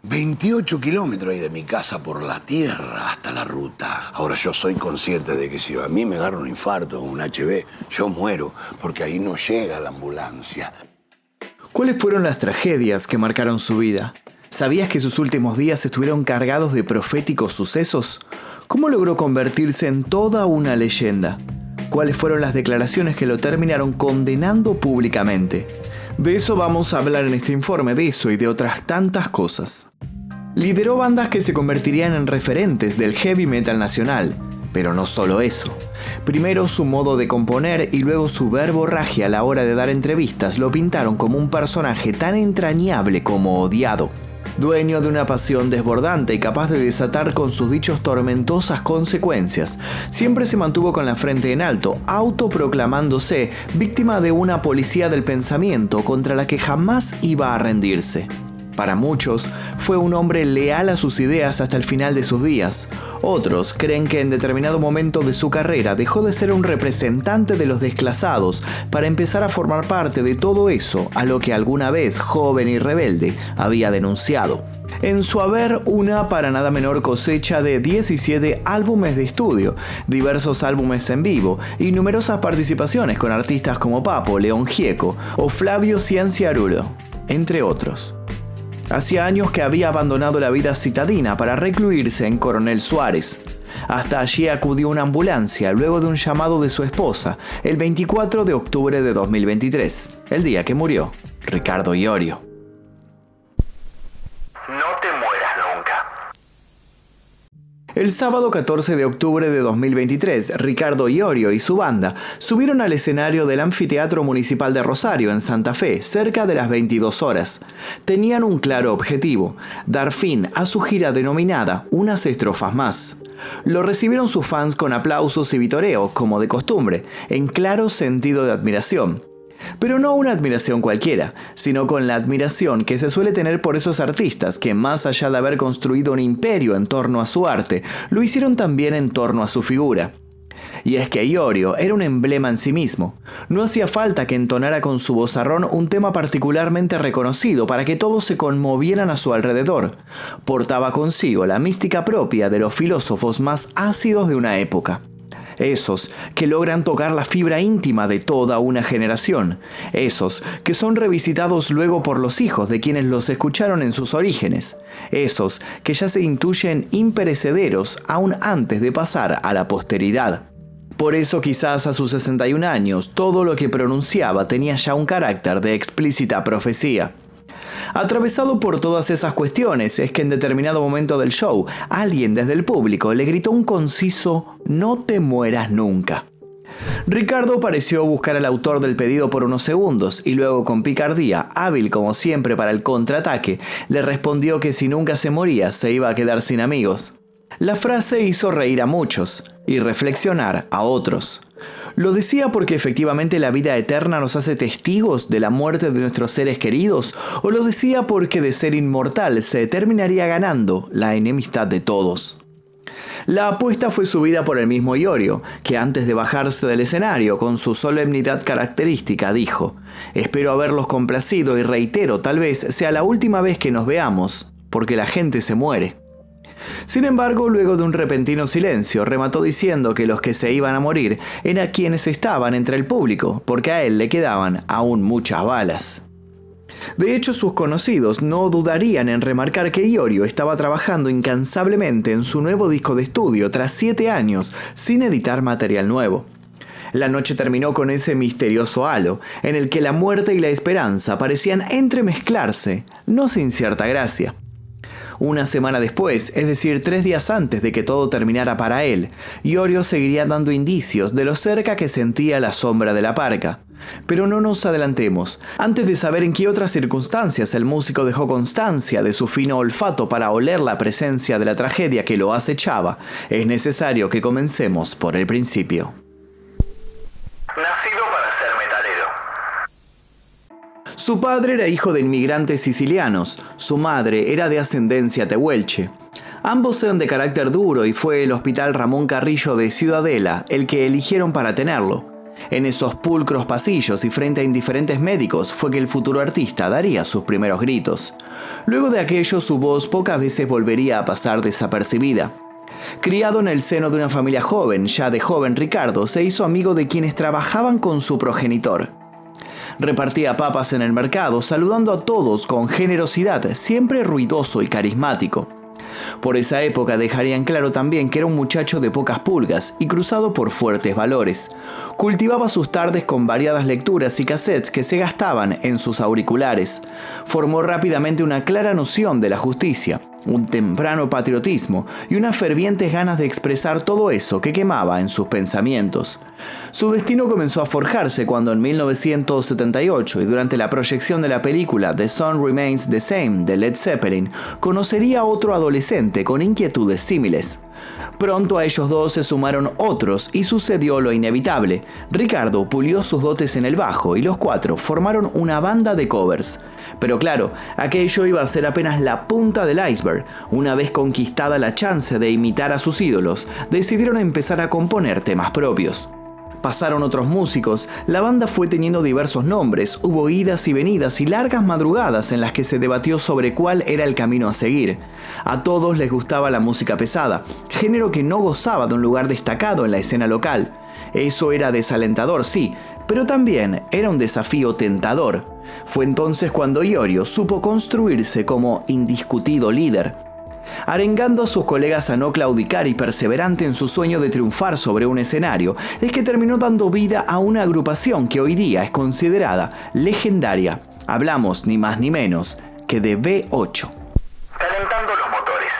28 kilómetros ahí de mi casa por la tierra hasta la ruta. Ahora yo soy consciente de que si a mí me agarra un infarto o un HB, yo muero porque ahí no llega la ambulancia. ¿Cuáles fueron las tragedias que marcaron su vida? ¿Sabías que sus últimos días estuvieron cargados de proféticos sucesos? ¿Cómo logró convertirse en toda una leyenda? ¿Cuáles fueron las declaraciones que lo terminaron condenando públicamente? De eso vamos a hablar en este informe, de eso y de otras tantas cosas. Lideró bandas que se convertirían en referentes del heavy metal nacional, pero no solo eso. Primero su modo de componer y luego su verborragia a la hora de dar entrevistas lo pintaron como un personaje tan entrañable como odiado. Dueño de una pasión desbordante y capaz de desatar con sus dichos tormentosas consecuencias, siempre se mantuvo con la frente en alto, autoproclamándose víctima de una policía del pensamiento contra la que jamás iba a rendirse. Para muchos, fue un hombre leal a sus ideas hasta el final de sus días. Otros creen que en determinado momento de su carrera dejó de ser un representante de los desclasados para empezar a formar parte de todo eso a lo que alguna vez, joven y rebelde, había denunciado. En su haber, una para nada menor cosecha de 17 álbumes de estudio, diversos álbumes en vivo y numerosas participaciones con artistas como Papo, León Gieco o Flavio Cianciarulo, entre otros. Hacía años que había abandonado la vida citadina para recluirse en Coronel Suárez. Hasta allí acudió una ambulancia luego de un llamado de su esposa el 24 de octubre de 2023, el día que murió Ricardo Iorio. No te mueras nunca. El sábado 14 de octubre de 2023, Ricardo Iorio y su banda subieron al escenario del Anfiteatro Municipal de Rosario, en Santa Fe, cerca de las 22 horas. Tenían un claro objetivo: dar fin a su gira denominada Unas estrofas más. Lo recibieron sus fans con aplausos y vitoreos, como de costumbre, en claro sentido de admiración. Pero no una admiración cualquiera, sino con la admiración que se suele tener por esos artistas que, más allá de haber construido un imperio en torno a su arte, lo hicieron también en torno a su figura. Y es que Iorio era un emblema en sí mismo. No hacía falta que entonara con su vozarrón un tema particularmente reconocido para que todos se conmovieran a su alrededor. Portaba consigo la mística propia de los filósofos más ácidos de una época. Esos que logran tocar la fibra íntima de toda una generación. Esos que son revisitados luego por los hijos de quienes los escucharon en sus orígenes. Esos que ya se intuyen imperecederos aún antes de pasar a la posteridad. Por eso quizás a sus 61 años todo lo que pronunciaba tenía ya un carácter de explícita profecía. Atravesado por todas esas cuestiones es que en determinado momento del show, alguien desde el público le gritó un conciso «No te mueras nunca». Ricardo pareció buscar al autor del pedido por unos segundos y luego, con picardía, hábil como siempre para el contraataque, le respondió que si nunca se moría se iba a quedar sin amigos. La frase hizo reír a muchos y reflexionar a otros. ¿Lo decía porque efectivamente la vida eterna nos hace testigos de la muerte de nuestros seres queridos? ¿O lo decía porque de ser inmortal se terminaría ganando la enemistad de todos? La apuesta fue subida por el mismo Iorio, que antes de bajarse del escenario con su solemnidad característica dijo: «Espero haberlos complacido y reitero, tal vez sea la última vez que nos veamos, porque la gente se muere». Sin embargo, luego de un repentino silencio, remató diciendo que los que se iban a morir eran quienes estaban entre el público, porque a él le quedaban aún muchas balas. De hecho, sus conocidos no dudarían en remarcar que Iorio estaba trabajando incansablemente en su nuevo disco de estudio tras 7 años sin editar material nuevo. La noche terminó con ese misterioso halo, en el que la muerte y la esperanza parecían entremezclarse, no sin cierta gracia. Una semana después, es decir, 3 días antes de que todo terminara para él, Iorio seguiría dando indicios de lo cerca que sentía la sombra de la parca. Pero no nos adelantemos. Antes de saber en qué otras circunstancias el músico dejó constancia de su fino olfato para oler la presencia de la tragedia que lo acechaba, es necesario que comencemos por el principio. Nacido para ser metalero. Su padre era hijo de inmigrantes sicilianos, su madre era de ascendencia tehuelche. Ambos eran de carácter duro y fue el Hospital Ramón Carrillo de Ciudadela el que eligieron para tenerlo. En esos pulcros pasillos y frente a indiferentes médicos fue que el futuro artista daría sus primeros gritos. Luego de aquello, su voz pocas veces volvería a pasar desapercibida. Criado en el seno de una familia joven, ya de joven Ricardo se hizo amigo de quienes trabajaban con su progenitor. Repartía papas en el mercado, saludando a todos con generosidad, siempre ruidoso y carismático. Por esa época dejarían claro también que era un muchacho de pocas pulgas y cruzado por fuertes valores. Cultivaba sus tardes con variadas lecturas y cassettes que se gastaban en sus auriculares. Formó rápidamente una clara noción de la justicia, un temprano patriotismo y unas fervientes ganas de expresar todo eso que quemaba en sus pensamientos. Su destino comenzó a forjarse cuando en 1978 y durante la proyección de la película The Sun Remains the Same de Led Zeppelin, conocería a otro adolescente con inquietudes símiles. Pronto a ellos dos se sumaron otros y sucedió lo inevitable. Ricardo pulió sus dotes en el bajo y los cuatro formaron una banda de covers. Pero claro, aquello iba a ser apenas la punta del iceberg. Una vez conquistada la chance de imitar a sus ídolos, decidieron empezar a componer temas propios. Pasaron otros músicos, la banda fue teniendo diversos nombres, hubo idas y venidas y largas madrugadas en las que se debatió sobre cuál era el camino a seguir. A todos les gustaba la música pesada, género que no gozaba de un lugar destacado en la escena local. Eso era desalentador, sí, pero también era un desafío tentador. Fue entonces cuando Iorio supo construirse como indiscutido líder. Arengando a sus colegas a no claudicar y perseverante en su sueño de triunfar sobre un escenario, es que terminó dando vida a una agrupación que hoy día es considerada legendaria. Hablamos ni más ni menos que de V8. Calentando los motores.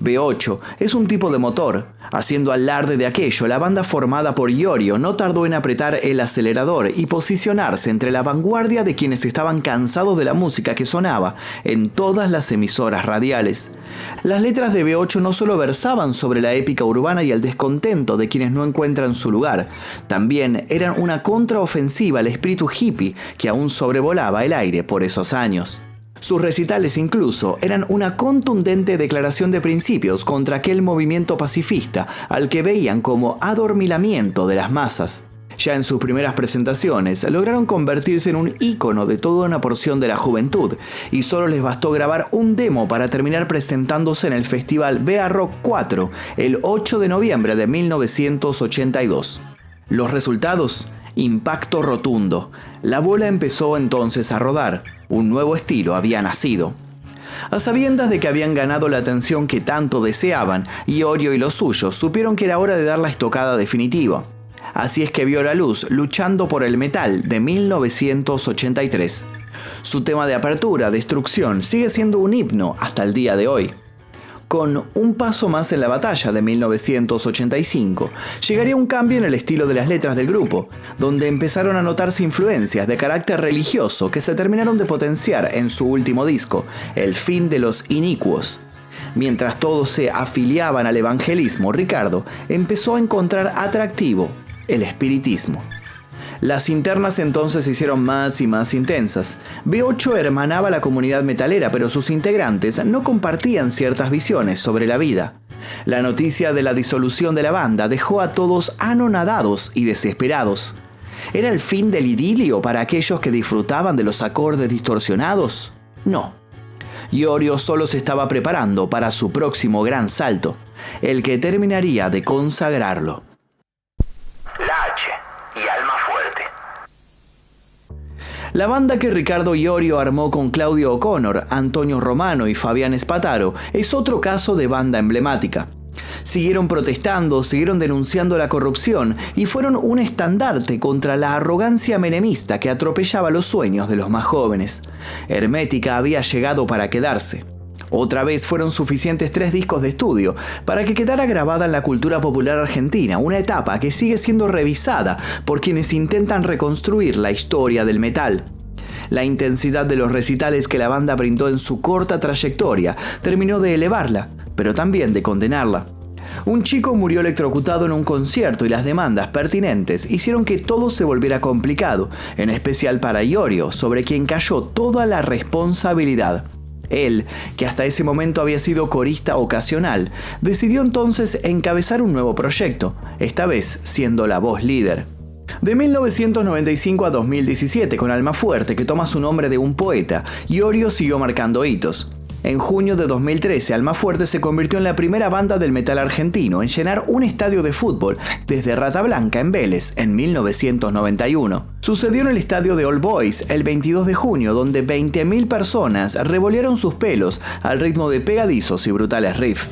V8 es un tipo de motor. Haciendo alarde de aquello, la banda formada por Iorio no tardó en apretar el acelerador y posicionarse entre la vanguardia de quienes estaban cansados de la música que sonaba en todas las emisoras radiales. Las letras de V8 no solo versaban sobre la épica urbana y el descontento de quienes no encuentran su lugar, también eran una contraofensiva al espíritu hippie que aún sobrevolaba el aire por esos años. Sus recitales incluso eran una contundente declaración de principios contra aquel movimiento pacifista al que veían como adormilamiento de las masas. Ya en sus primeras presentaciones lograron convertirse en un ícono de toda una porción de la juventud y solo les bastó grabar un demo para terminar presentándose en el festival BA Rock 4 el 8 de noviembre de 1982. Los resultados: impacto rotundo. La bola empezó entonces a rodar. Un nuevo estilo había nacido. A sabiendas de que habían ganado la atención que tanto deseaban, Iorio y los suyos supieron que era hora de dar la estocada definitiva. Así es que vio la luz Luchando por el Metal de 1983. Su tema de apertura, Destrucción, sigue siendo un himno hasta el día de hoy. Con Un paso más en la batalla de 1985, llegaría un cambio en el estilo de las letras del grupo, donde empezaron a notarse influencias de carácter religioso que se terminaron de potenciar en su último disco, El fin de los inicuos. Mientras todos se afiliaban al evangelismo, Ricardo empezó a encontrar atractivo el espiritismo. Las internas entonces se hicieron más y más intensas. V8 hermanaba a la comunidad metalera, pero sus integrantes no compartían ciertas visiones sobre la vida. La noticia de la disolución de la banda dejó a todos anonadados y desesperados. ¿Era el fin del idilio para aquellos que disfrutaban de los acordes distorsionados? No. Iorio solo se estaba preparando para su próximo gran salto, el que terminaría de consagrarlo. La H y alma fuerte. La banda que Ricardo Iorio armó con Claudio O'Connor, Antonio Romano y Fabián Spataro es otro caso de banda emblemática. Siguieron protestando, siguieron denunciando la corrupción y fueron un estandarte contra la arrogancia menemista que atropellaba los sueños de los más jóvenes. Hermética había llegado para quedarse. Otra vez fueron suficientes 3 discos de estudio para que quedara grabada en la cultura popular argentina, una etapa que sigue siendo revisada por quienes intentan reconstruir la historia del metal. La intensidad de los recitales que la banda brindó en su corta trayectoria terminó de elevarla, pero también de condenarla. Un chico murió electrocutado en un concierto y las demandas pertinentes hicieron que todo se volviera complicado, en especial para Iorio, sobre quien cayó toda la responsabilidad. Él, que hasta ese momento había sido corista ocasional, decidió entonces encabezar un nuevo proyecto, esta vez siendo la voz líder. De 1995 a 2017, con Almafuerte, que toma su nombre de un poeta, Iorio siguió marcando hitos. En junio de 2013, Almafuerte se convirtió en la primera banda del metal argentino en llenar un estadio de fútbol desde Rata Blanca en Vélez en 1991. Sucedió en el estadio de All Boys el 22 de junio, donde 20.000 personas revolearon sus pelos al ritmo de pegadizos y brutales riffs.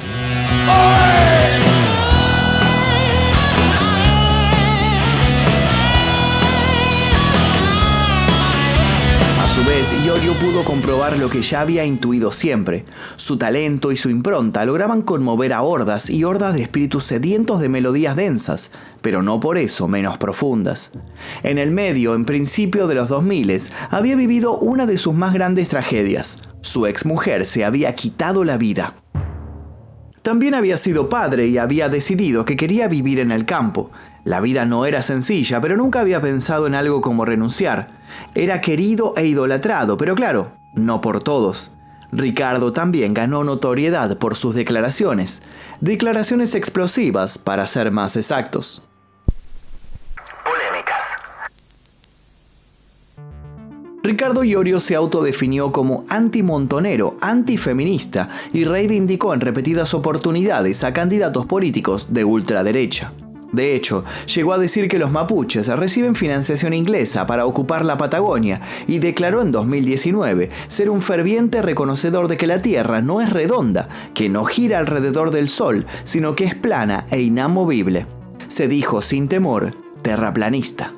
A su vez, Iorio pudo comprobar lo que ya había intuido siempre. Su talento y su impronta lograban conmover a hordas y hordas de espíritus sedientos de melodías densas, pero no por eso menos profundas. En el medio, en principio de los 2000, había vivido una de sus más grandes tragedias. Su exmujer se había quitado la vida. También había sido padre y había decidido que quería vivir en el campo. La vida no era sencilla, pero nunca había pensado en algo como renunciar. Era querido e idolatrado, pero claro, no por todos. Ricardo también ganó notoriedad por sus declaraciones. Declaraciones explosivas, para ser más exactos. Polémicas. Ricardo Iorio se autodefinió como antimontonero, antifeminista y reivindicó en repetidas oportunidades a candidatos políticos de ultraderecha. De hecho, llegó a decir que los mapuches reciben financiación inglesa para ocupar la Patagonia y declaró en 2019 ser un ferviente reconocedor de que la Tierra no es redonda, que no gira alrededor del Sol, sino que es plana e inamovible. Se dijo sin temor, terraplanista.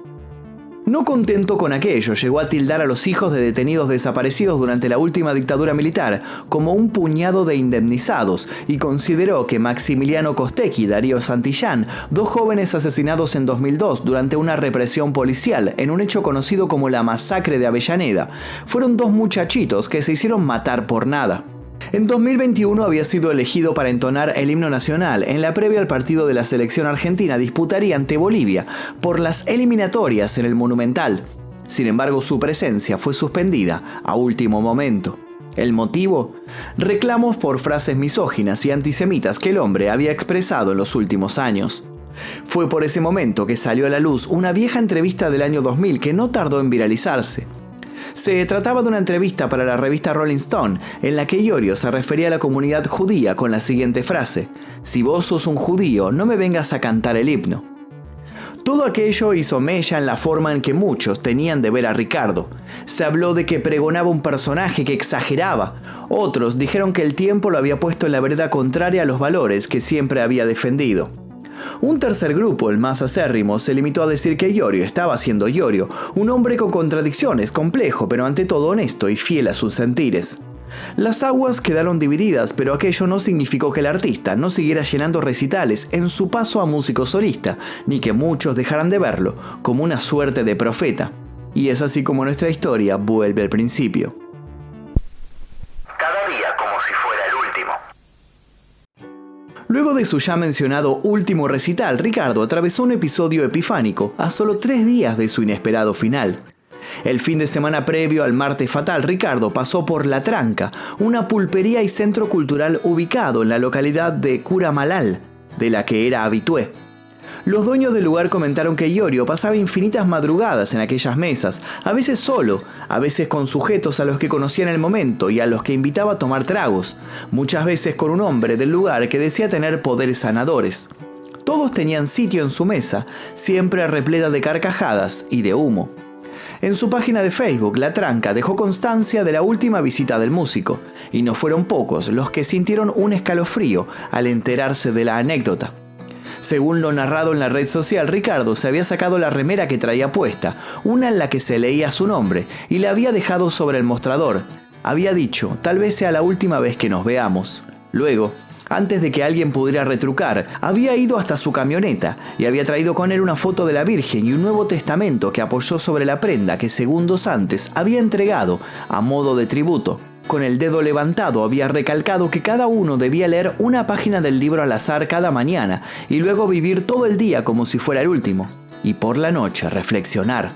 No contento con aquello, llegó a tildar a los hijos de detenidos desaparecidos durante la última dictadura militar como un puñado de indemnizados y consideró que Maximiliano Costecchi y Darío Santillán, dos jóvenes asesinados en 2002 durante una represión policial en un hecho conocido como la masacre de Avellaneda, fueron dos muchachitos que se hicieron matar por nada. En 2021 había sido elegido para entonar el himno nacional en la previa al partido de la selección argentina disputaría ante Bolivia por las eliminatorias en el Monumental. Sin embargo, su presencia fue suspendida a último momento. ¿El motivo? Reclamos por frases misóginas y antisemitas que el hombre había expresado en los últimos años. Fue por ese momento que salió a la luz una vieja entrevista del año 2000 que no tardó en viralizarse. Se trataba de una entrevista para la revista Rolling Stone, en la que Iorio se refería a la comunidad judía con la siguiente frase: «Si vos sos un judío, no me vengas a cantar el himno». Todo aquello hizo mella en la forma en que muchos tenían de ver a Ricardo. Se habló de que pregonaba un personaje que exageraba. Otros dijeron que el tiempo lo había puesto en la vereda contraria a los valores que siempre había defendido. Un tercer grupo, el más acérrimo, se limitó a decir que Iorio estaba siendo Iorio, un hombre con contradicciones, complejo, pero ante todo honesto y fiel a sus sentires. Las aguas quedaron divididas, pero aquello no significó que el artista no siguiera llenando recitales en su paso a músico solista, ni que muchos dejaran de verlo como una suerte de profeta. Y es así como nuestra historia vuelve al principio. Cada día como si fuera el último. Luego de su ya mencionado último recital, Ricardo atravesó un episodio epifánico a solo 3 días de su inesperado final. El fin de semana previo al martes fatal, Ricardo pasó por La Tranca, una pulpería y centro cultural ubicado en la localidad de Curamalal, de la que era habitué. Los dueños del lugar comentaron que Iorio pasaba infinitas madrugadas en aquellas mesas, a veces solo, a veces con sujetos a los que conocía en el momento y a los que invitaba a tomar tragos, muchas veces con un hombre del lugar que decía tener poderes sanadores. Todos tenían sitio en su mesa, siempre repleta de carcajadas y de humo. En su página de Facebook, La Tranca dejó constancia de la última visita del músico, y no fueron pocos los que sintieron un escalofrío al enterarse de la anécdota. Según lo narrado en la red social, Ricardo se había sacado la remera que traía puesta, una en la que se leía su nombre, y la había dejado sobre el mostrador. Había dicho, tal vez sea la última vez que nos veamos. Luego, antes de que alguien pudiera retrucar, había ido hasta su camioneta y había traído con él una foto de la Virgen y un Nuevo Testamento que apoyó sobre la prenda que segundos antes había entregado a modo de tributo. Con el dedo levantado había recalcado que cada uno debía leer una página del libro al azar cada mañana y luego vivir todo el día como si fuera el último, y por la noche reflexionar.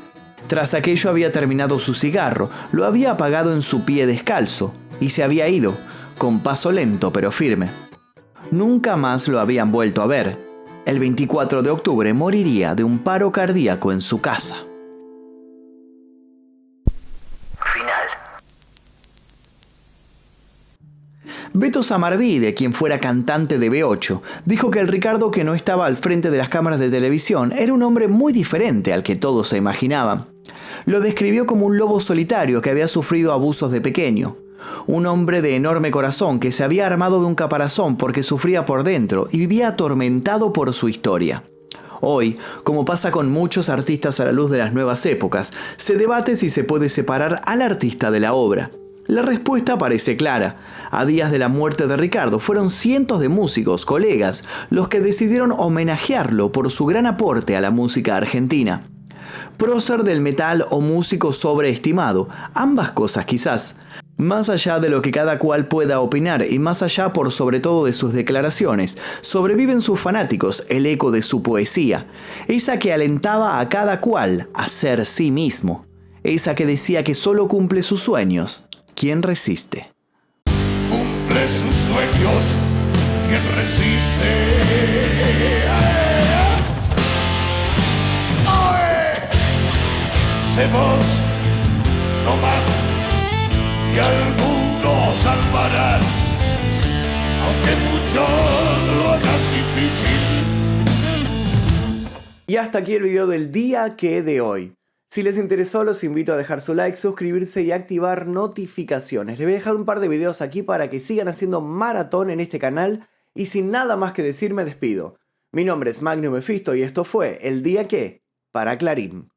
Tras aquello había terminado su cigarro, lo había apagado en su pie descalzo. y se había ido, con paso lento pero firme. Nunca más lo habían vuelto a ver. El 24 de octubre moriría de un paro cardíaco en su casa. Final. Beto Samarvide, quien fuera cantante de B8, dijo que el Ricardo que no estaba al frente de las cámaras de televisión era un hombre muy diferente al que todos se imaginaban. Lo describió como un lobo solitario que había sufrido abusos de pequeño. Un hombre de enorme corazón que se había armado de un caparazón porque sufría por dentro y vivía atormentado por su historia. Hoy, como pasa con muchos artistas a la luz de las nuevas épocas, se debate si se puede separar al artista de la obra. La respuesta parece clara. A días de la muerte de Ricardo fueron cientos de músicos, colegas, los que decidieron homenajearlo por su gran aporte a la música argentina. Prócer del metal o músico sobreestimado, ambas cosas quizás. Más allá de lo que cada cual pueda opinar y más allá por sobre todo de sus declaraciones, sobreviven sus fanáticos, el eco de su poesía, esa que alentaba a cada cual a ser sí mismo, esa que decía que solo cumple sus sueños quien resiste. Cumple sus sueños quien resiste. Sé vos, no más, y al mundo salvarás, aunque muchos lo hagan difícil. Y hasta aquí el video del día que de hoy. Si les interesó, los invito a dejar su like, suscribirse y activar notificaciones. Les voy a dejar un par de videos aquí para que sigan haciendo maratón en este canal. Y sin nada más que decir, me despido. Mi nombre es Magnum Mephisto y esto fue El Día Que para Clarín.